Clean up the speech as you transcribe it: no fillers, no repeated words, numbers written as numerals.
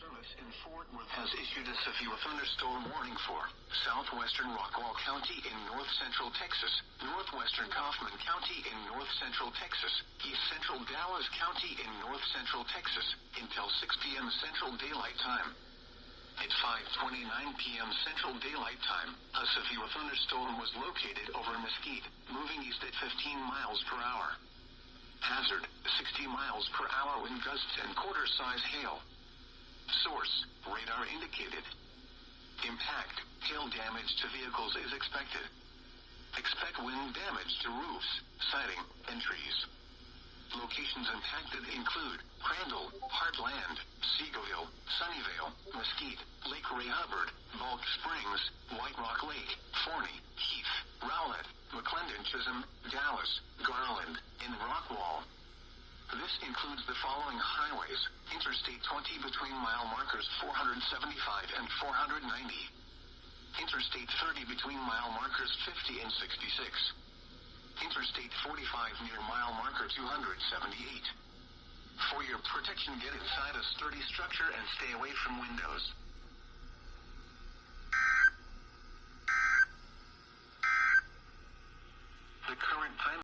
Service in Fort Worth has issued a severe thunderstorm warning for southwestern Rockwall County in north-central Texas, northwestern Kaufman County in north-central Texas, east central Dallas County in north-central Texas, until 6 p.m. Central Daylight Time. At 5:29 p.m. Central Daylight Time, a severe thunderstorm was located over Mesquite, moving east at 15 miles per hour. Hazard, 60 miles per hour wind gusts and quarter-size hail. Source, radar indicated. Impact, hail damage to vehicles is expected. Expect wind damage to roofs, siding, and trees. Locations impacted include Crandall, Heartland, Seagoville, Sunnyvale, Mesquite, Lake Ray Hubbard, Bulk Springs, White Rock Lake, Forney, Heath, Rowlett, McClendon Chisholm, Dallas, Garland, and Rockwall. This includes the following highways: Interstate 20 between mile markers 475 and 490. Interstate 30 between mile markers 50 and 66. Interstate 45 near mile marker 278. For your protection, get inside a sturdy structure and stay away from windows.